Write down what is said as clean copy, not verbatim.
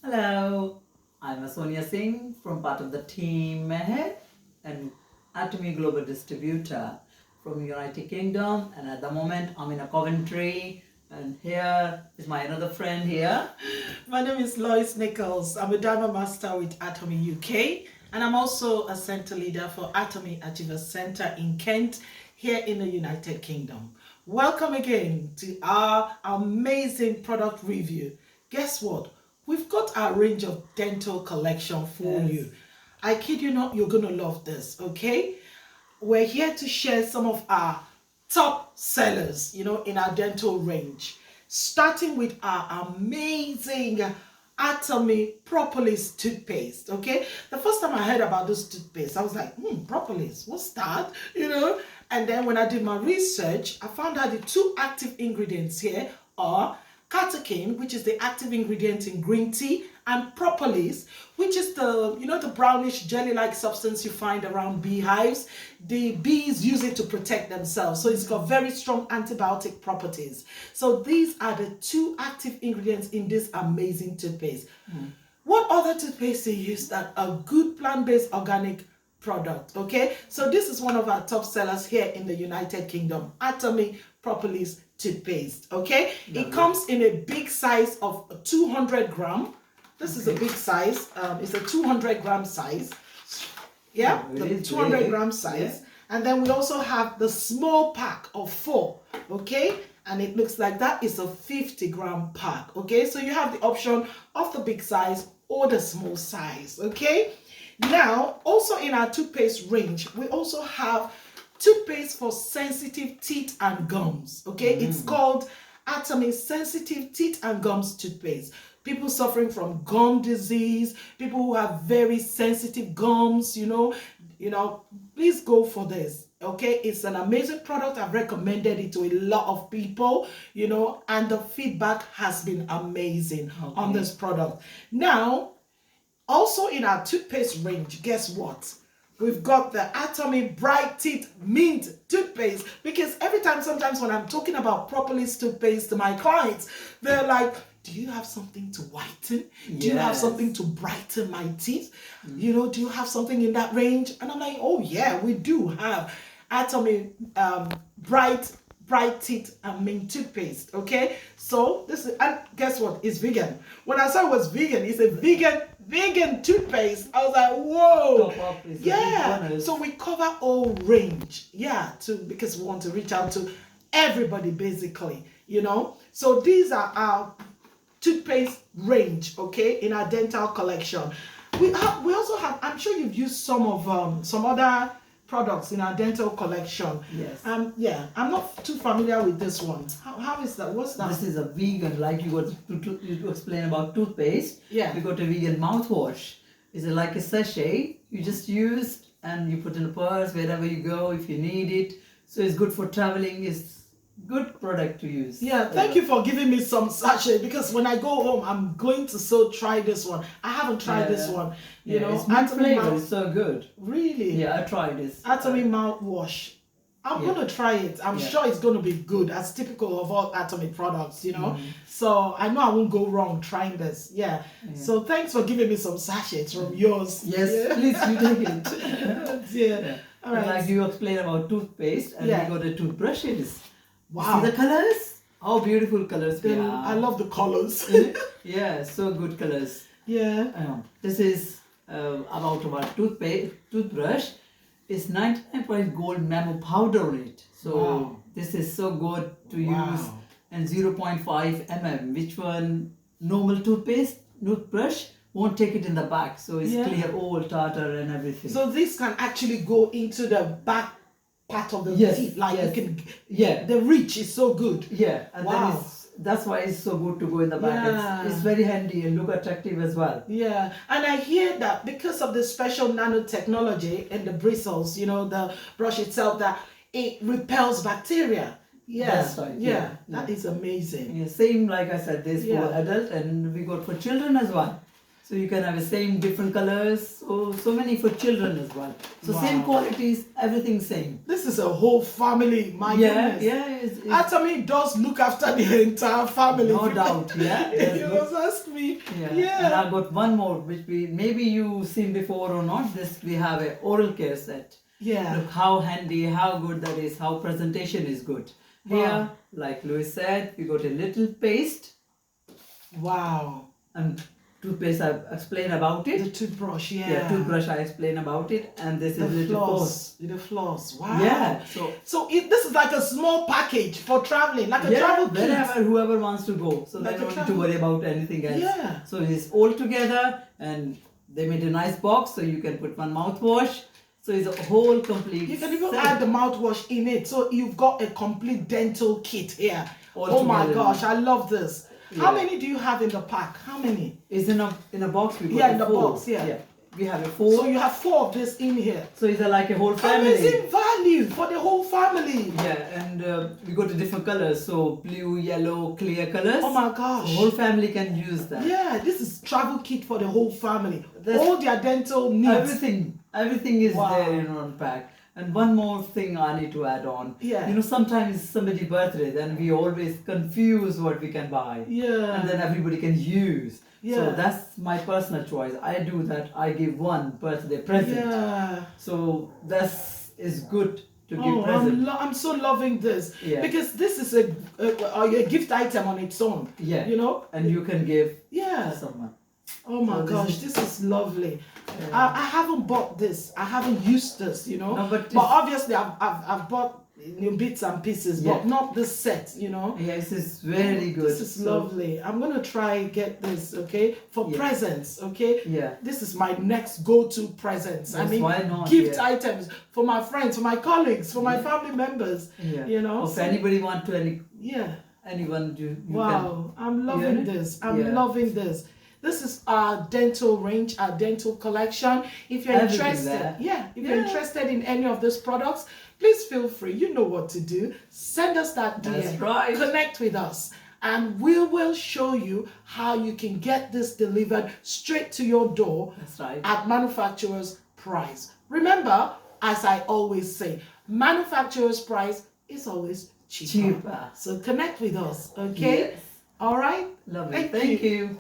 Hello, I'm Sonia Singh from part of the team and Atomy Global Distributor from United Kingdom, and at the moment I'm in a Coventry, and here is my another friend here. My name is Lois Nichols. I'm a Diamond Master with Atomy UK, and I'm also a center leader for Atomy Achievers Center in Kent, here in the United Kingdom. Welcome again to our amazing product review. Guess what? We've got our range of dental collection for you. I kid you not, you're going to love this, okay? We're here to share some of our top sellers, in our dental range. Starting with our amazing Atomy Propolis toothpaste, okay? The first time I heard about this toothpaste, I was like, Propolis, what's that? And then when I did my research, I found out the two active ingredients here are catechin, which is the active ingredient in green tea, and propolis, which is the brownish jelly-like substance you find around beehives. The bees use it to protect themselves, so it's got very strong antibiotic properties. So these are the two active ingredients in this amazing toothpaste. What other toothpaste do you use that a good plant-based organic product? Okay, so this is one of our top sellers here in the United Kingdom, Atomy Propolis toothpaste. Okay, it comes in a big size of 200 gram. This is a big size. It's a 200 gram size. Yeah, the 200 gram size. Yeah. And then we also have the small pack of 4. Okay, and it looks like that is a 50 gram pack. Okay, so you have the option of the big size or the small size. Okay, now also in our toothpaste range, we also have toothpaste for sensitive teeth and gums. Okay, it's called Atomy Sensitive Teeth and Gums toothpaste. People suffering from gum disease, people who have very sensitive gums, please go for this. Okay, it's an amazing product. I've recommended it to a lot of people, and the feedback has been amazing on this product. Now, also in our toothpaste range, guess what? We've got the Atomy Bright Teeth Mint toothpaste, because sometimes when I'm talking about Propolis toothpaste to my clients, they're like, do you have something to whiten? Do you have something to brighten my teeth? Do you have something in that range? And I'm like, oh yeah, we do have Atomy Bright Teeth and Mint toothpaste. Okay, so this is, and guess what? It's vegan. When I said it was vegan, it's a vegan toothpaste. I was like, whoa, yeah. So we cover all range, because we want to reach out to everybody basically. So these are our toothpaste range, okay, in our dental collection. We also have, I'm sure you've used some of some other products in our dental collection. Yes. I'm not too familiar with this one. How is that? What's that? This is a vegan, like you got to explain about toothpaste. Yeah. We got a vegan mouthwash. It's like a sachet you just use and you put in a purse wherever you go if you need it. So it's good for traveling. It's good product to use. Yeah, thank you for giving me some sachet, because when I go home, I'm going to try this one. I haven't tried this one. It's mint flavor. It's so good. Really? Yeah, I tried this. Atomy mouthwash. I'm going to try it. I'm sure it's going to be good, as typical of all Atomy products, So I know I won't go wrong trying this. Yeah. So thanks for giving me some sachets from yours. Yes, please, you take it. Yeah. All right. Like you explain about toothpaste, and we got the toothbrushes. Wow. See the colors? How beautiful colors we have. I love the colors. Yeah, so good colors. Yeah. This is about our toothbrush. It's 99% gold memo powder on it. So this is so good to use. And 0.5 mm, which one normal toothbrush won't take it in the back. So it's clear all tartar and everything. So this can actually go into the back part of the teeth. Like you can, the reach is so good. Yeah, and then that's why it's so good to go in the back. It's very handy and look attractive as well. Yeah, and I hear that because of the special nanotechnology in the bristles, the brush itself, that it repels bacteria. Yeah, that's right. That is amazing. Yeah, same like I said, this for adult, and we got for children as well. So you can have the same different colors. So many for children as well. So same qualities, everything same. This is a whole family, my goodness. It's Atomy does look after the entire family. no doubt. Yeah. You must ask me. Yeah. And I've got one more, which maybe you've seen before or not. This we have a oral care set. Yeah. Look how handy, how good that is, how presentation is good. Here, like Louis said, we got a little paste. Wow. And toothpaste, I've explained about it. The toothbrush, Yeah, toothbrush, I explain about it. And this the is little floss. The floss. Wow. Yeah. So this is like a small package for traveling, like a travel kit. Wherever, whoever wants to go. So Like they don't a need to worry about anything else. Yeah. So it's all together and they made a nice box so you can put one mouthwash. So it's a whole complete You can even set. add the mouthwash in it. So you've got a complete dental kit here. All Oh my together. gosh, I love this. Yeah. How many do you have in the pack? How many? It's in a box. We got Yeah, in the 4. box, yeah. We have a 4. So you have 4 of this in here. So it's like a whole family. Amazing value for the whole family. Yeah, and we got the different colors. So blue, yellow, clear colors. Oh my gosh. The whole family can use that. Yeah, this is travel kit for the whole family. All their dental needs. Everything is Wow. there in one pack. And one more thing I need to add on. Yeah. You know, sometimes it's somebody's birthday, then we always confuse what we can buy. Yeah. And then everybody can use. Yeah. So that's my personal choice. I do that. I give one birthday present. Yeah. So this is good to give present. I'm so loving this. Yeah. Because this is a gift item on its own. Yeah. You know? And you can give Yeah. to someone. Oh my So gosh, this is lovely. Yeah. I haven't bought this. I haven't used this, you know. No, but obviously I've bought bits and pieces, but Yeah. not this set, you know. Yes, it's very good. This is lovely. I'm gonna try get this, okay, for Yeah. presents, okay. Yeah. This is my next go-to presents. I Yes, mean, why not? gift Yeah. items for my friends, for my colleagues, for my family members. Yeah. You know. Or if so- anybody want to yeah. anyone you Wow, I'm loving this. I'm Yeah. loving this. This is our dental range, our dental collection. If you're Everything interested, there. if you're interested in any of these products, please feel free. You know what to do. Send us that DM. That's right. Connect with us. And we will show you how you can get this delivered straight to your door That's right. at manufacturer's price. Remember, as I always say, manufacturer's price is always cheaper. Cheaper. So connect with us, okay? Yes. All right? Lovely. Thank you.